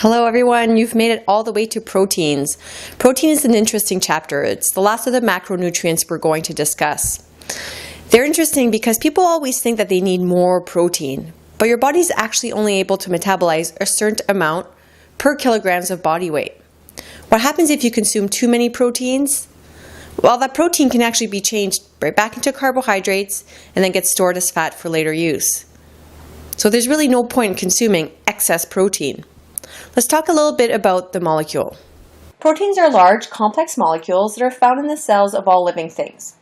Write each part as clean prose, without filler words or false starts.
Hello everyone, you've made it all the way to proteins. Protein is an interesting chapter. It's the last of the macronutrients we're going to discuss. They're interesting because people always think that they need more protein, but your body's actually only able to metabolize a certain amount per kilograms of body weight. What happens if you consume too many proteins? Well, that protein can actually be changed right back into carbohydrates and then get stored as fat for later use. So there's really no point in consuming excess protein. Let's talk a little bit about the molecule. Proteins are large, complex molecules that are found in the cells of all living things.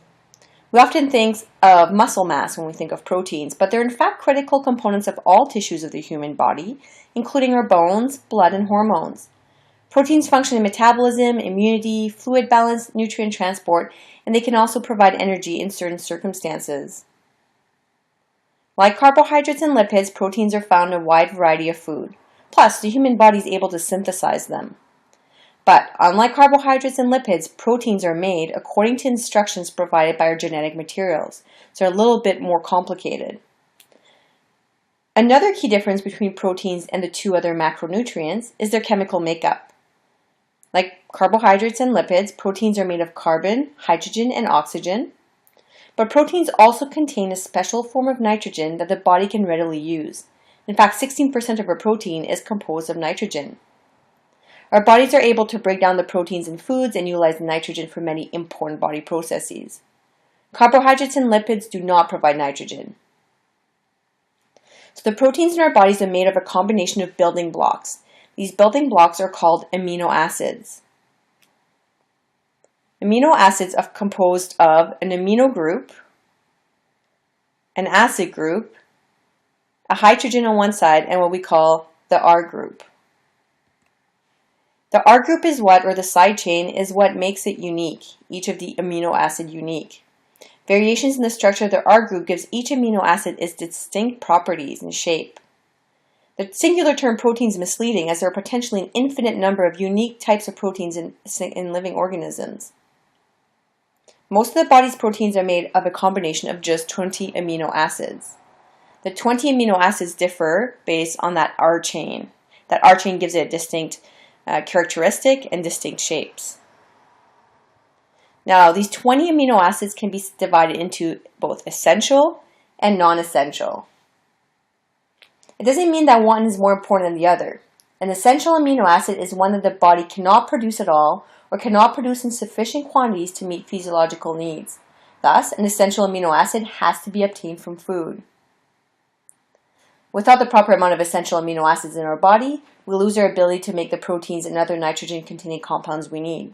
We often think of muscle mass when we think of proteins, but they're in fact critical components of all tissues of the human body, including our bones, blood, and hormones. Proteins function in metabolism, immunity, fluid balance, nutrient transport, and they can also provide energy in certain circumstances. Like carbohydrates and lipids, proteins are found in a wide variety of food. Plus, the human body is able to synthesize them. But unlike carbohydrates and lipids, proteins are made according to instructions provided by our genetic materials, so they're a little bit more complicated. Another key difference between proteins and the two other macronutrients is their chemical makeup. Like carbohydrates and lipids, proteins are made of carbon, hydrogen, and oxygen. But proteins also contain a special form of nitrogen that the body can readily use. In fact, 16% of our protein is composed of nitrogen. Our bodies are able to break down the proteins in foods and utilize nitrogen for many important body processes. Carbohydrates and lipids do not provide nitrogen. So the proteins in our bodies are made of a combination of building blocks. These building blocks are called amino acids. Amino acids are composed of an amino group, an acid group, a hydrogen on one side, and what we call the R group. The R group is or the side chain, is what makes it unique, each of the amino acid unique. Variations in the structure of the R group gives each amino acid its distinct properties and shape. The singular term protein is misleading as there are potentially an infinite number of unique types of proteins in living organisms. Most of the body's proteins are made of a combination of just 20 amino acids. The 20 amino acids differ based on that R chain. That R chain gives it a distinct characteristic and distinct shapes. Now, these 20 amino acids can be divided into both essential and non-essential. It doesn't mean that one is more important than the other. An essential amino acid is one that the body cannot produce at all or cannot produce in sufficient quantities to meet physiological needs. Thus, an essential amino acid has to be obtained from food. Without the proper amount of essential amino acids in our body, we lose our ability to make the proteins and other nitrogen-containing compounds we need.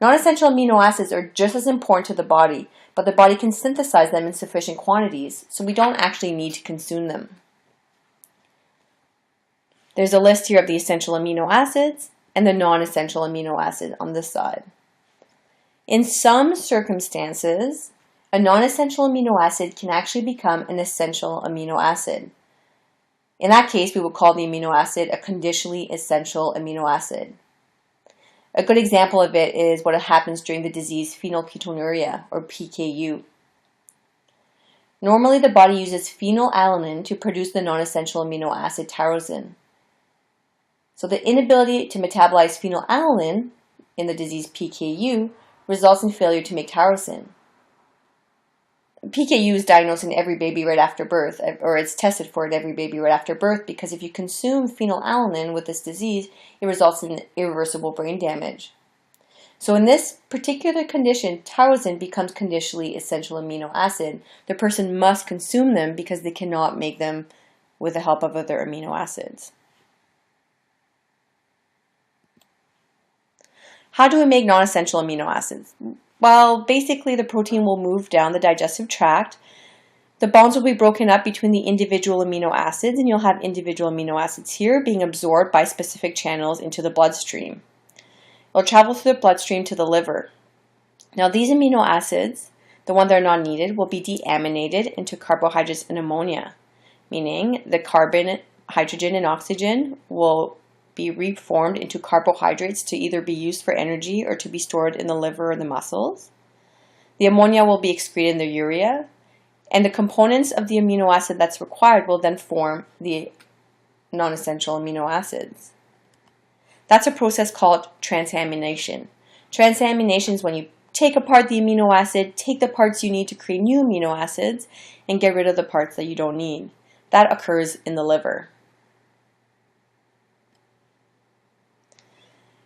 Non-essential amino acids are just as important to the body, but the body can synthesize them in sufficient quantities, so we don't actually need to consume them. There's a list here of the essential amino acids and the non-essential amino acid on this side. In some circumstances, a non-essential amino acid can actually become an essential amino acid. In that case, we will call the amino acid a conditionally essential amino acid. A good example of it is what happens during the disease phenylketonuria, or PKU. Normally, the body uses phenylalanine to produce the non-essential amino acid tyrosine. So the inability to metabolize phenylalanine in the disease PKU results in failure to make tyrosine. PKU is diagnosed in every baby right after birth, or it's tested for in every baby right after birth, because if you consume phenylalanine with this disease, it results in irreversible brain damage. So in this particular condition, tyrosine becomes conditionally essential amino acid. The person must consume them because they cannot make them with the help of other amino acids. How do we make non-essential amino acids? Well, basically the protein will move down the digestive tract. The bonds will be broken up between the individual amino acids, and you'll have individual amino acids here being absorbed by specific channels into the bloodstream. It'll travel through the bloodstream to the liver. Now these amino acids, the ones that are not needed, will be deaminated into carbohydrates and ammonia, meaning the carbon, hydrogen, and oxygen will be reformed into carbohydrates to either be used for energy or to be stored in the liver or the muscles. The ammonia will be excreted in the urea, and the components of the amino acid that's required will then form the non-essential amino acids. That's a process called transamination. Transamination is when you take apart the amino acid, take the parts you need to create new amino acids, and get rid of the parts that you don't need. That occurs in the liver.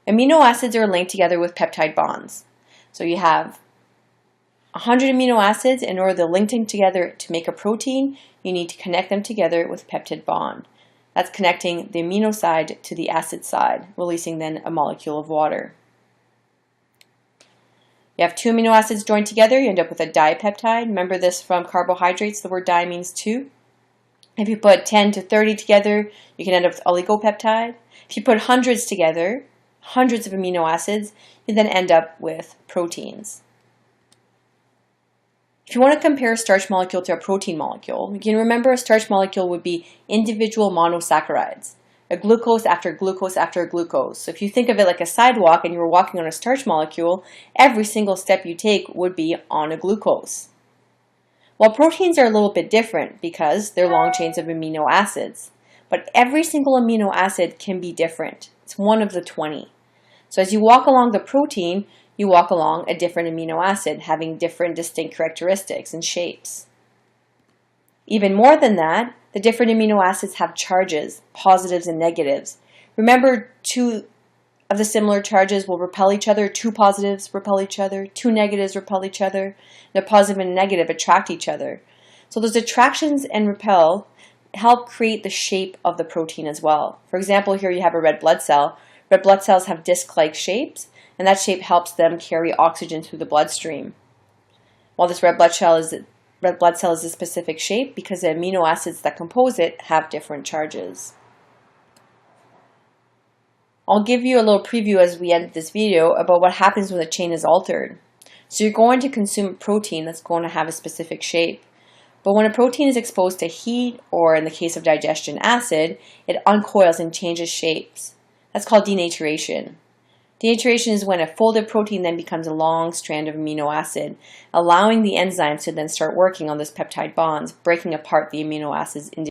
Amino acids are linked together with peptide bonds. So you have 100 amino acids. In order to link them together to make a protein, you need to connect them together with a peptide bond. That's connecting the amino side to the acid side, releasing then a molecule of water. You have 2 amino acids joined together, you end up with a dipeptide. Remember this from carbohydrates, the word di means 2. If you put 10 to 30 together, you can end up with oligopeptide. If you put hundreds together, hundreds of amino acids, you then end up with proteins. If you want to compare a starch molecule to a protein molecule, you can remember a starch molecule would be individual monosaccharides, a glucose after glucose after glucose. So if you think of it like a sidewalk and you were walking on a starch molecule, every single step you take would be on a glucose. While proteins are a little bit different because they're long chains of amino acids, but every single amino acid can be different. It's one of the 20. So as you walk along the protein, you walk along a different amino acid having different distinct characteristics and shapes. Even more than that, the different amino acids have charges, positives and negatives. Remember, 2 of the similar charges will repel each other, 2 positives repel each other, 2 negatives repel each other, and a positive and a negative attract each other. So those attractions and repel help create the shape of the protein as well. For example, here you have a red blood cell. Red blood cells have disc-like shapes, and that shape helps them carry oxygen through the bloodstream. While this red blood cell is a specific shape because the amino acids that compose it have different charges. I'll give you a little preview as we end this video about what happens when the chain is altered. So you're going to consume a protein that's going to have a specific shape. But when a protein is exposed to heat, or in the case of digestion, acid, it uncoils and changes shapes. That's called denaturation. Denaturation is when a folded protein then becomes a long strand of amino acid, allowing the enzymes to then start working on those peptide bonds, breaking apart the amino acids into